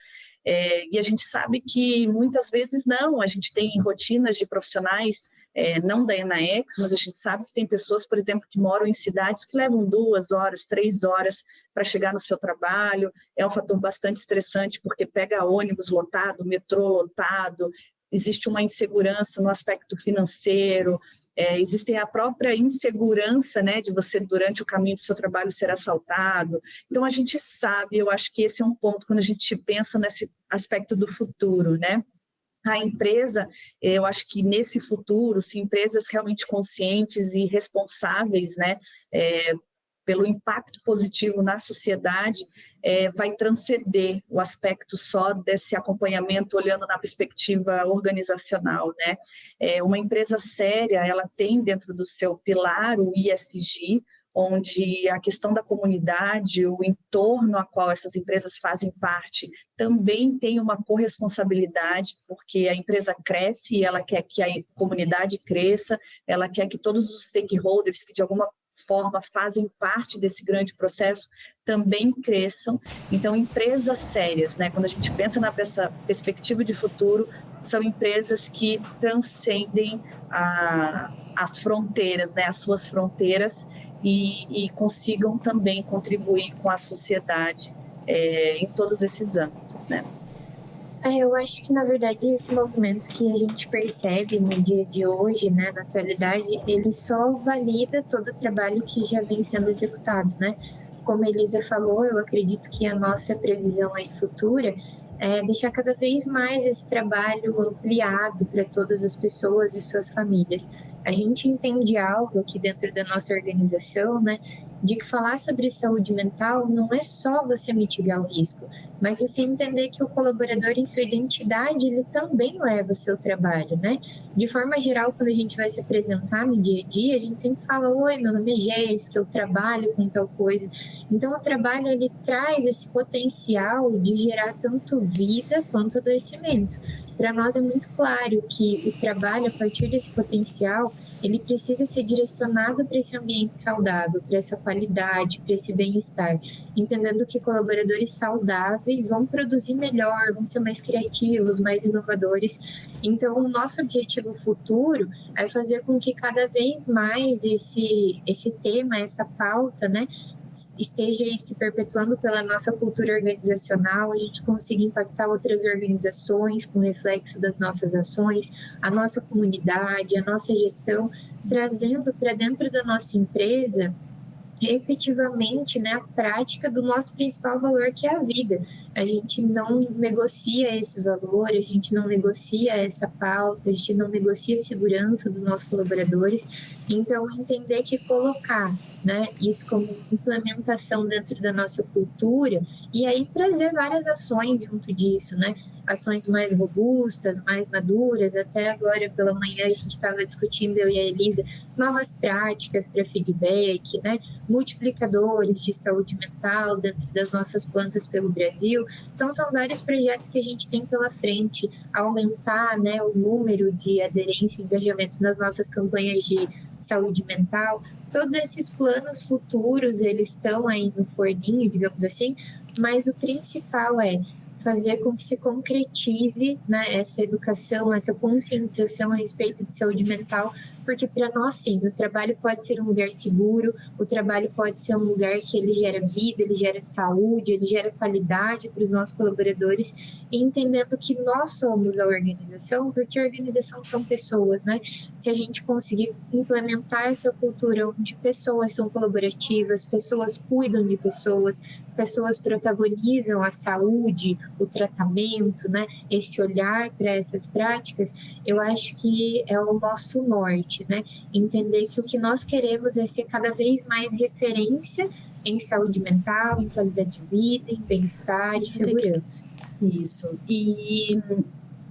E a gente sabe que muitas vezes não, a gente tem rotinas de profissionais, não da ENAEX, mas a gente sabe que tem pessoas, por exemplo, que moram em cidades que levam 2 horas, 3 horas para chegar no seu trabalho. É um fator bastante estressante, porque pega ônibus lotado, metrô lotado, existe uma insegurança no aspecto financeiro, existe a própria insegurança, né, de você, durante o caminho do seu trabalho, ser assaltado. Então, a gente sabe, eu acho que esse é um ponto quando a gente pensa nesse aspecto do futuro, né? A empresa, eu acho que nesse futuro, se empresas realmente conscientes e responsáveis, né, pelo impacto positivo na sociedade, vai transcender o aspecto só desse acompanhamento olhando na perspectiva organizacional, né? Uma empresa séria, ela tem dentro do seu pilar o ESG, onde a questão da comunidade, o entorno a qual essas empresas fazem parte, também tem uma corresponsabilidade, porque a empresa cresce e ela quer que a comunidade cresça, ela quer que todos os stakeholders que de alguma forma fazem parte desse grande processo também cresçam. Então, empresas sérias, né, quando a gente pensa nessa perspectiva de futuro, são empresas que transcendem as fronteiras, né, as suas fronteiras, e consigam também contribuir com a sociedade em todos esses âmbitos, né? Eu acho que, na verdade, esse movimento que a gente percebe no dia de hoje, né, na atualidade, ele só valida todo o trabalho que já vem sendo executado, né? Como a Elisa falou, eu acredito que a nossa previsão aí futura é deixar cada vez mais esse trabalho ampliado para todas as pessoas e suas famílias. A gente entende algo aqui dentro da nossa organização, né, de que falar sobre saúde mental não é só você mitigar o risco, mas você entender que o colaborador, em sua identidade, ele também leva o seu trabalho, né? De forma geral, quando a gente vai se apresentar no dia a dia, a gente sempre fala: oi, meu nome é Jéssica, eu trabalho com tal coisa. Então, o trabalho, ele traz esse potencial de gerar tanto vida quanto adoecimento. Para nós é muito claro que o trabalho, a partir desse potencial, ele precisa ser direcionado para esse ambiente saudável, para essa qualidade, para esse bem-estar, entendendo que colaboradores saudáveis vão produzir melhor, vão ser mais criativos, mais inovadores. Então, o nosso objetivo futuro é fazer com que cada vez mais esse tema, essa pauta, né, esteja aí se perpetuando pela nossa cultura organizacional, a gente consiga impactar outras organizações com reflexo das nossas ações, a nossa comunidade, a nossa gestão, trazendo para dentro da nossa empresa efetivamente, né, a prática do nosso principal valor, que é a vida. A gente não negocia esse valor, a gente não negocia essa pauta, a gente não negocia a segurança dos nossos colaboradores. Então, entender que colocar, né, isso como implementação dentro da nossa cultura e aí trazer várias ações junto disso, né? Ações mais robustas, mais maduras. Até agora pela manhã a gente estava discutindo, eu e a Elisa, novas práticas para feedback, né? Multiplicadores de saúde mental dentro das nossas plantas pelo Brasil. Então são vários projetos que a gente tem pela frente, aumentar, né, o número de aderência e engajamento nas nossas campanhas de saúde mental. Todos esses planos futuros, eles estão aí no forninho, digamos assim, mas o principal é fazer com que se concretize, né, essa educação, essa conscientização a respeito de saúde mental, porque para nós, sim, o trabalho pode ser um lugar seguro, o trabalho pode ser um lugar que ele gera vida, ele gera saúde, ele gera qualidade para os nossos colaboradores, e entendendo que nós somos a organização, porque a organização são pessoas, né? Se a gente conseguir implementar essa cultura onde pessoas são colaborativas, pessoas cuidam de pessoas, pessoas protagonizam a saúde, o tratamento, né? Esse olhar para essas práticas, eu acho que é o nosso norte, né? Entender que o que nós queremos é ser cada vez mais referência em saúde mental, em qualidade de vida, em bem-estar e segurança. Isso. E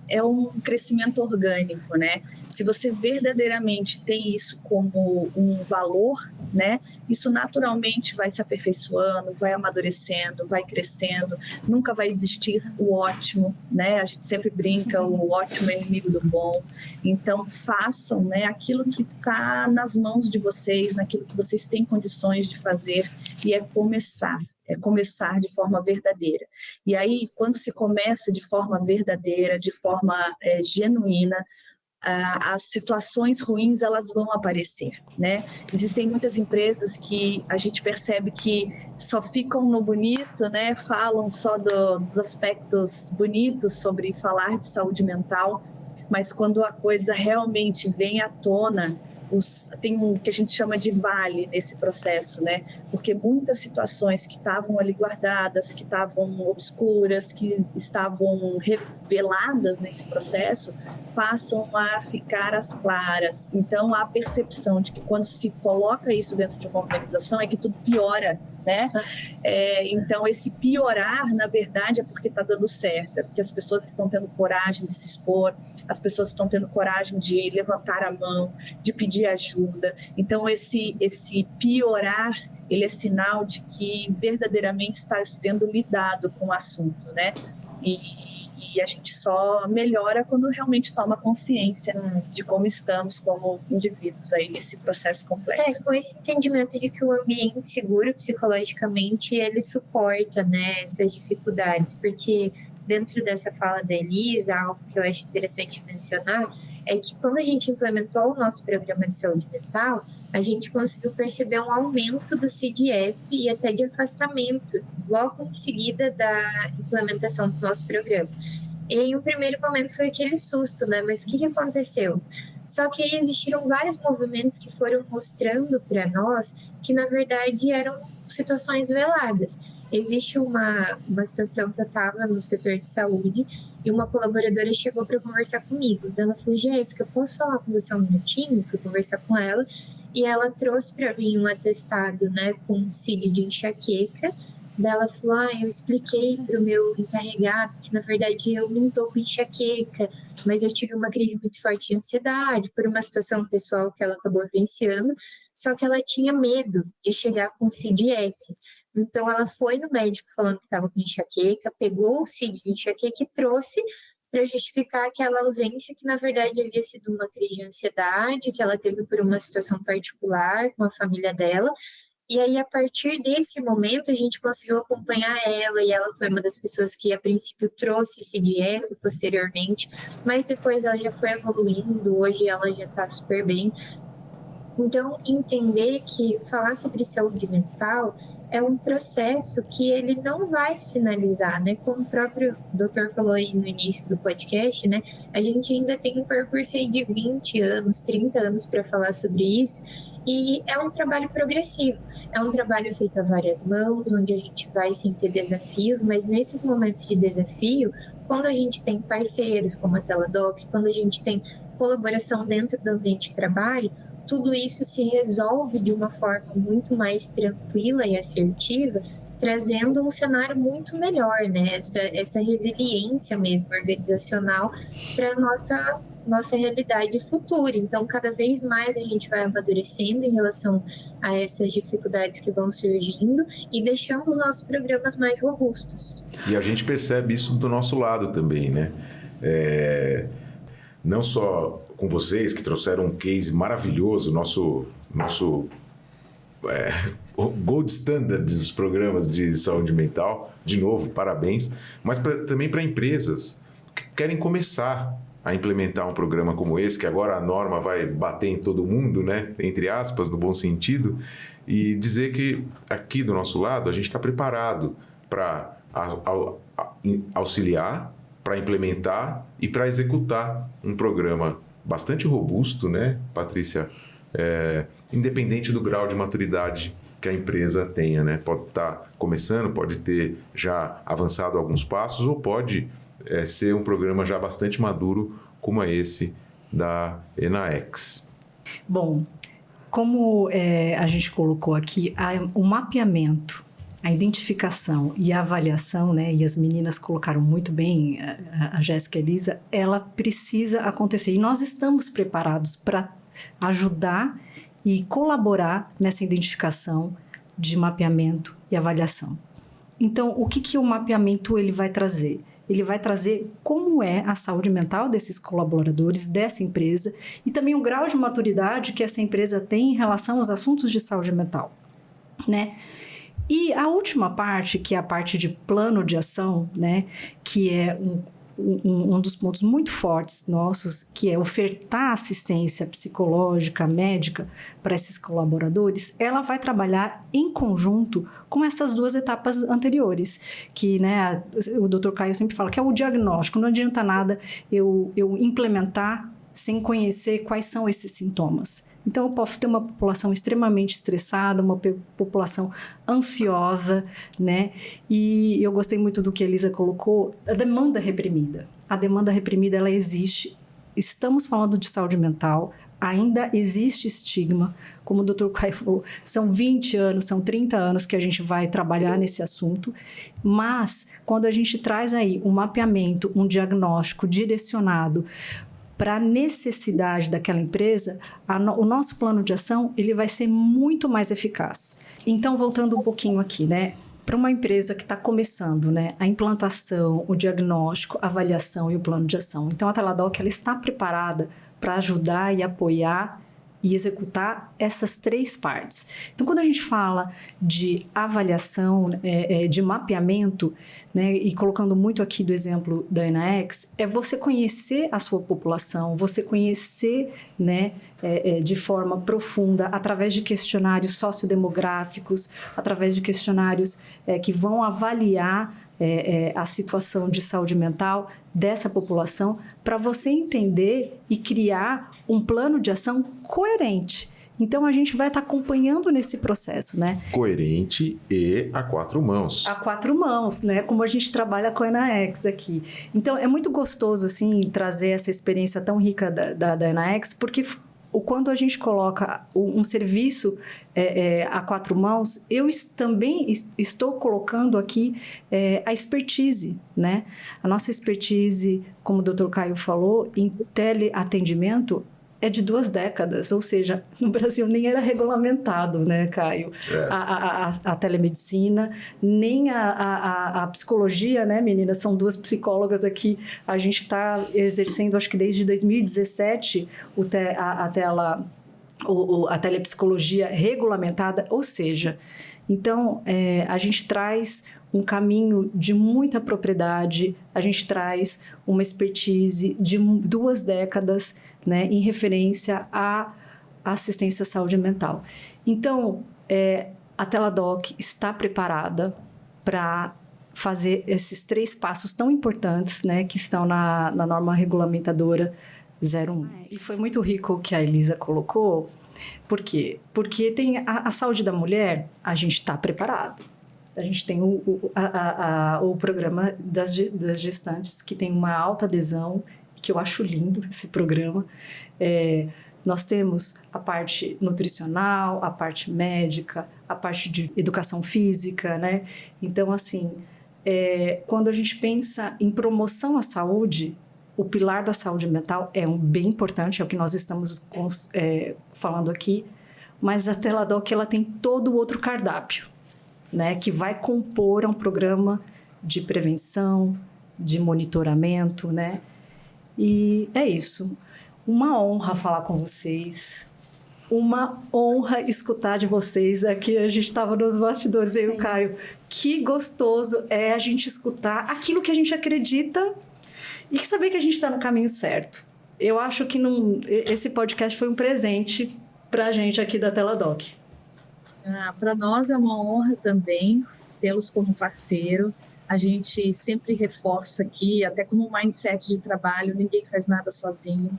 é um crescimento orgânico, né? Se você verdadeiramente tem isso como um valor, né? Isso naturalmente vai se aperfeiçoando, vai amadurecendo, vai crescendo. Nunca vai existir o ótimo, né? A gente sempre brinca, o ótimo é inimigo do bom. Então, façam, né, aquilo que está nas mãos de vocês, naquilo que vocês têm condições de fazer, e é começar de forma verdadeira. E aí, quando se começa de forma verdadeira, de forma genuína, as situações ruins, elas vão aparecer, né? Existem muitas empresas que a gente percebe que só ficam no bonito, né? Falam só dos aspectos bonitos sobre falar de saúde mental, mas quando a coisa realmente vem à tona, tem um que a gente chama de vale nesse processo, né? Porque muitas situações que estavam ali guardadas, que estavam obscuras, que estavam reveladas nesse processo, passam a ficar às claras. Então, a percepção de que quando se coloca isso dentro de uma organização é que tudo piora, né? Então, esse piorar, na verdade, é porque está dando certo, é porque as pessoas estão tendo coragem de se expor, as pessoas estão tendo coragem de levantar a mão, de pedir ajuda. Então, esse piorar, ele é sinal de que verdadeiramente está sendo lidado com o assunto, né? E a gente só melhora quando realmente toma consciência de como estamos como indivíduos aí nesse processo complexo. Com esse entendimento de que o ambiente seguro psicologicamente, ele suporta, né, essas dificuldades, porque dentro dessa fala da Elisa, algo que eu acho interessante mencionar é que quando a gente implementou o nosso programa de saúde mental, a gente conseguiu perceber um aumento do CDF e até de afastamento logo em seguida da implementação do nosso programa. E aí o primeiro momento foi aquele susto, né? Mas o que aconteceu? Só que aí existiram vários movimentos que foram mostrando para nós que, na verdade, eram situações veladas. Existe uma situação que eu estava no setor de saúde e uma colaboradora chegou para conversar comigo. Ela falou, Jéssica, posso falar com você um minutinho? Fui conversar com ela e ela trouxe para mim um atestado, né, com um CID de enxaqueca. Daí ela falou, eu expliquei para o meu encarregado que, na verdade, eu não estou com enxaqueca, mas eu tive uma crise muito forte de ansiedade por uma situação pessoal que ela acabou vivenciando, só que ela tinha medo de chegar com CID-F. Então, ela foi no médico falando que estava com enxaqueca, pegou o CID de enxaqueca e trouxe para justificar aquela ausência que, na verdade, havia sido uma crise de ansiedade que ela teve por uma situação particular com a família dela. E aí, a partir desse momento, a gente conseguiu acompanhar ela, e ela foi uma das pessoas que, a princípio, trouxe CDF posteriormente, mas depois ela já foi evoluindo, hoje ela já está super bem. Então, entender que falar sobre saúde mental é um processo que ele não vai se finalizar, né? Como o próprio doutor falou aí no início do podcast, né? A gente ainda tem um percurso aí de 20 anos, 30 anos para falar sobre isso, e é um trabalho progressivo, é um trabalho feito a várias mãos, onde a gente vai sim ter desafios, mas nesses momentos de desafio, quando a gente tem parceiros como a Teladoc, quando a gente tem colaboração dentro do ambiente de trabalho, tudo isso se resolve de uma forma muito mais tranquila e assertiva, trazendo um cenário muito melhor, né? Essa resiliência mesmo organizacional para a nossa realidade futura. Então, cada vez mais a gente vai amadurecendo em relação a essas dificuldades que vão surgindo e deixando os nossos programas mais robustos. E a gente percebe isso do nosso lado também, né? Não só com vocês, que trouxeram um case maravilhoso, nosso gold standard dos programas de saúde mental, de novo, parabéns, mas também para empresas que querem começar a implementar um programa como esse, que agora a norma vai bater em todo mundo, né? Entre aspas, no bom sentido, e dizer que aqui do nosso lado a gente está preparado para auxiliar, para implementar e para executar um programa bastante robusto, né, Patrícia? Independente do grau de maturidade que a empresa tenha, né? Pode estar começando, pode ter já avançado alguns passos ou pode ser um programa já bastante maduro como é esse da ENAEX. Bom, como a gente colocou aqui, o mapeamento, a identificação e a avaliação, né, e as meninas colocaram muito bem, a Jéssica e a Elisa, ela precisa acontecer. E nós estamos preparados para ajudar e colaborar nessa identificação de mapeamento e avaliação. Então, o que o mapeamento ele vai trazer? Ele vai trazer como é a saúde mental desses colaboradores, dessa empresa, e também o grau de maturidade que essa empresa tem em relação aos assuntos de saúde mental, né? E a última parte, que é a parte de plano de ação, né, que é um dos pontos muito fortes nossos, que é ofertar assistência psicológica, médica para esses colaboradores, ela vai trabalhar em conjunto com essas duas etapas anteriores, que, né, o Dr. Caio sempre fala que é o diagnóstico. Não adianta nada eu implementar sem conhecer quais são esses sintomas. Então, eu posso ter uma população extremamente estressada, uma população ansiosa, né? E eu gostei muito do que a Elisa colocou, a demanda reprimida. A demanda reprimida, ela existe. Estamos falando de saúde mental, ainda existe estigma. Como o Dr. Caio falou, são 20 anos, são 30 anos que a gente vai trabalhar nesse assunto. Mas, quando a gente traz aí um mapeamento, um diagnóstico para a necessidade daquela empresa, o nosso plano de ação ele vai ser muito mais eficaz. Então, voltando um pouquinho aqui, né? Para uma empresa que está começando, né, a implantação, o diagnóstico, a avaliação e o plano de ação. Então, a Teladoc ela está preparada para ajudar e apoiar e executar essas três partes. Então, quando a gente fala de avaliação, de mapeamento, né, e colocando muito aqui do exemplo da ENAEX, é você conhecer a sua população, você conhecer, né, de forma profunda, através de questionários sociodemográficos, através de questionários que vão avaliar a situação de saúde mental dessa população, para você entender e criar um plano de ação coerente. Então, a gente vai estar acompanhando nesse processo, né? Coerente e a 4 mãos. A 4 mãos, né? Como a gente trabalha com a ENAEX aqui. Então, é muito gostoso, assim, trazer essa experiência tão rica da ENAEX, porque quando a gente coloca um serviço a 4 mãos, eu também estou colocando aqui a expertise, né? A nossa expertise, como o Dr. Caio falou, em teleatendimento é de 2 décadas, ou seja, no Brasil nem era regulamentado, né, Caio? A telemedicina, nem a psicologia, né, meninas? São 2 psicólogas aqui. A gente está exercendo, acho que desde 2017, a telepsicologia regulamentada, ou seja, então, a gente traz um caminho de muita propriedade, a gente traz uma expertise de 2 décadas, né, em referência à assistência à saúde mental. Então, a Teladoc está preparada para fazer esses 3 passos tão importantes, né, que estão na norma regulamentadora 01. E foi muito rico o que a Elisa colocou. Por quê? Porque tem a saúde da mulher, a gente está preparado. A gente tem o programa das gestantes, que tem uma alta adesão, que eu acho lindo esse programa. Nós temos a parte nutricional, a parte médica, a parte de educação física, né? Então, assim, quando a gente pensa em promoção à saúde, o pilar da saúde mental é bem importante, é o que nós estamos falando aqui, mas a Teladoc, ela tem todo o outro cardápio, né? Que vai compor um programa de prevenção, de monitoramento, né? E é isso. Uma honra falar com vocês. Uma honra escutar de vocês. Aqui a gente estava nos bastidores, eu e o Caio. Que gostoso é a gente escutar aquilo que a gente acredita e saber que a gente está no caminho certo. Eu acho que esse podcast foi um presente para a gente aqui da Teladoc. Para nós é uma honra também tê-los como parceiro. A gente sempre reforça aqui, até como mindset de trabalho, ninguém faz nada sozinho.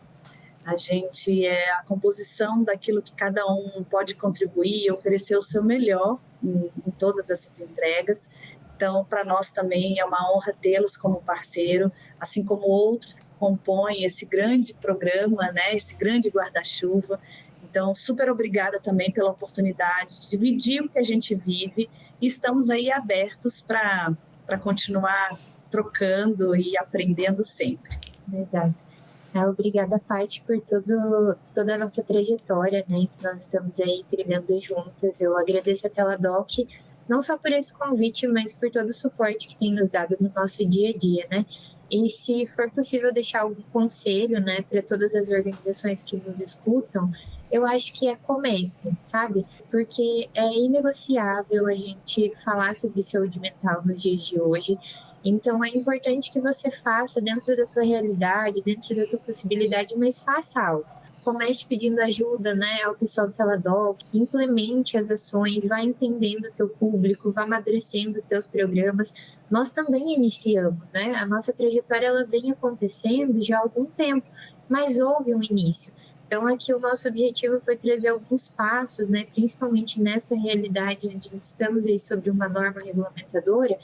A gente é a composição daquilo que cada um pode contribuir, oferecer o seu melhor em todas essas entregas. Então, para nós também é uma honra tê-los como parceiro, assim como outros que compõem esse grande programa, né, esse grande guarda-chuva. Então, super obrigada também pela oportunidade de dividir o que a gente vive e estamos aí abertos para continuar trocando e aprendendo sempre. Exato. Obrigada, Paty, por toda a nossa trajetória, né, que nós estamos aí trilhando juntas. Eu agradeço a Teladoc, não só por esse convite, mas por todo o suporte que tem nos dado no nosso dia a dia, né? E se for possível deixar algum conselho, né, para todas as organizações que nos escutam, eu acho que comece, sabe? Porque é inegociável a gente falar sobre saúde mental nos dias de hoje. Então, é importante que você faça dentro da tua realidade, dentro da tua possibilidade, mas faça algo. Comece pedindo ajuda, né, ao pessoal do Teladoc, implemente as ações, vá entendendo o teu público, vá amadurecendo os teus programas. Nós também iniciamos, né? A nossa trajetória ela vem acontecendo já há algum tempo, mas houve um início. Então, aqui o nosso objetivo foi trazer alguns passos, né, principalmente nessa realidade onde estamos aí sobre uma norma regulamentadora,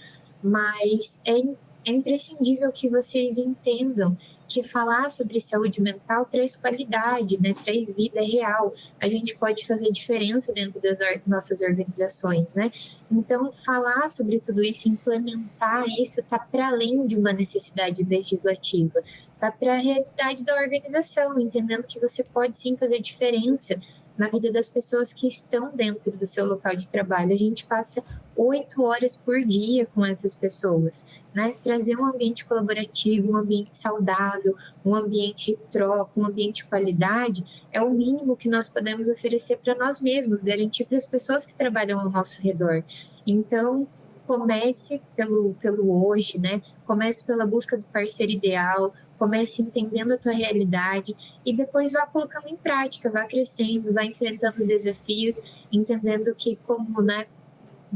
mas é imprescindível que vocês entendam que falar sobre saúde mental traz qualidade, né, traz vida real. A gente pode fazer diferença dentro das nossas organizações, né? Então, falar sobre tudo isso, implementar isso, está para além de uma necessidade legislativa. Está para a realidade da organização, entendendo que você pode sim fazer diferença na vida das pessoas que estão dentro do seu local de trabalho. A gente passa 8 horas por dia com essas pessoas, né? Trazer um ambiente colaborativo, um ambiente saudável, um ambiente de troca, um ambiente de qualidade é o mínimo que nós podemos oferecer para nós mesmos, garantir para as pessoas que trabalham ao nosso redor. Então, comece pelo hoje, né? Comece pela busca do parceiro ideal, comece entendendo a tua realidade e depois vá colocando em prática, vá crescendo, vá enfrentando os desafios, entendendo que, como, né,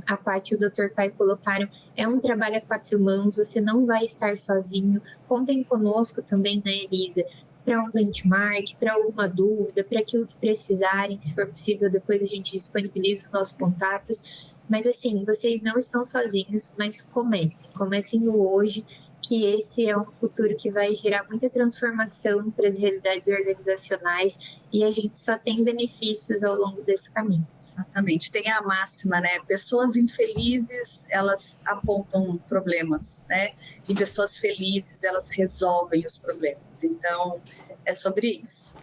a Paty e o Dr. Caio colocaram, é um trabalho a 4 mãos, você não vai estar sozinho. Contem conosco também, né, Elisa, para um benchmark, para alguma dúvida, para aquilo que precisarem, se for possível, depois a gente disponibiliza os nossos contatos. Mas assim, vocês não estão sozinhos, mas comecem no hoje, que esse é um futuro que vai gerar muita transformação para as realidades organizacionais e a gente só tem benefícios ao longo desse caminho. Exatamente, tem a máxima, né? Pessoas infelizes, elas apontam problemas, né? E pessoas felizes, elas resolvem os problemas. Então, é sobre isso.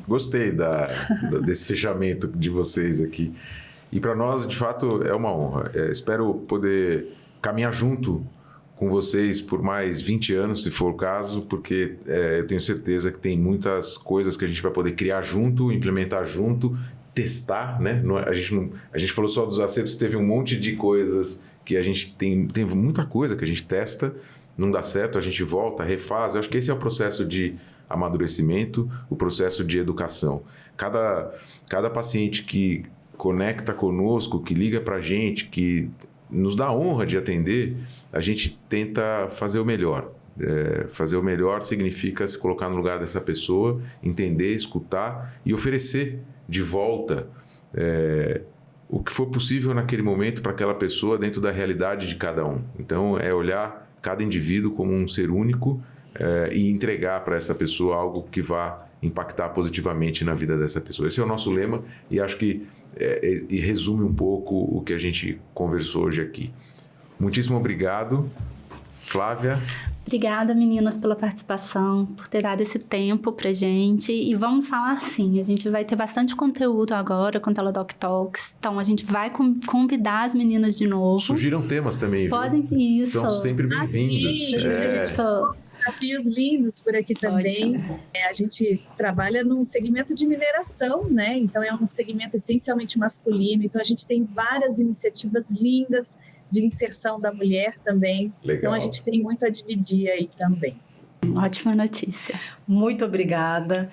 Gostei desse fechamento de vocês aqui. E para nós, de fato, é uma honra. Espero poder caminhar junto com vocês por mais 20 anos, se for o caso, porque eu tenho certeza que tem muitas coisas que a gente vai poder criar junto, implementar junto, testar, né? A gente falou só dos acertos, teve um monte de coisas que a gente tem muita coisa que a gente testa, não dá certo, a gente volta, refaz. Eu acho que esse é o processo de amadurecimento, o processo de educação. Cada paciente que conecta conosco, que liga para a gente, que nos dá a honra de atender, a gente tenta fazer o melhor. Fazer o melhor significa se colocar no lugar dessa pessoa, entender, escutar e oferecer de volta o que for possível naquele momento para aquela pessoa dentro da realidade de cada um. Então, é olhar cada indivíduo como um ser único e entregar para essa pessoa algo que vá impactar positivamente na vida dessa pessoa. Esse é o nosso lema e acho que resume um pouco o que a gente conversou hoje aqui. Muitíssimo obrigado, Flávia. Obrigada, meninas, pela participação, por ter dado esse tempo pra gente. E vamos falar assim, a gente vai ter bastante conteúdo agora com o Teladoc Talks. Então, a gente vai convidar as meninas de novo. Surgiram temas também, viu? Podem, isso. São sempre bem-vindos. Desafios lindos por aqui também. A gente trabalha num segmento de mineração, né? Então, é um segmento essencialmente masculino. Então, a gente tem várias iniciativas lindas de inserção da mulher também. Legal. Então, a gente tem muito a dividir aí também. Ótima notícia. Muito obrigada.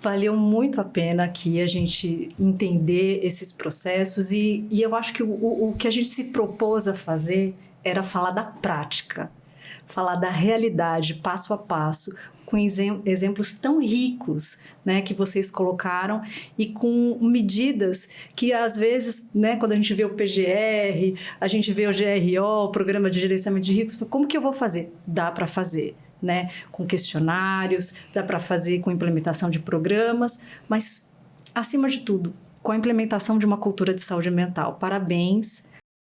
Valeu muito a pena aqui a gente entender esses processos e eu acho que o que a gente se propôs a fazer era falar da prática, falar da realidade, passo a passo, com exemplos tão ricos, né, que vocês colocaram e com medidas que às vezes, né, quando a gente vê o PGR, a gente vê o GRO, o Programa de Gerenciamento de Riscos, como que eu vou fazer? Dá para fazer, né, com questionários, dá para fazer com implementação de programas, mas acima de tudo, com a implementação de uma cultura de saúde mental. Parabéns.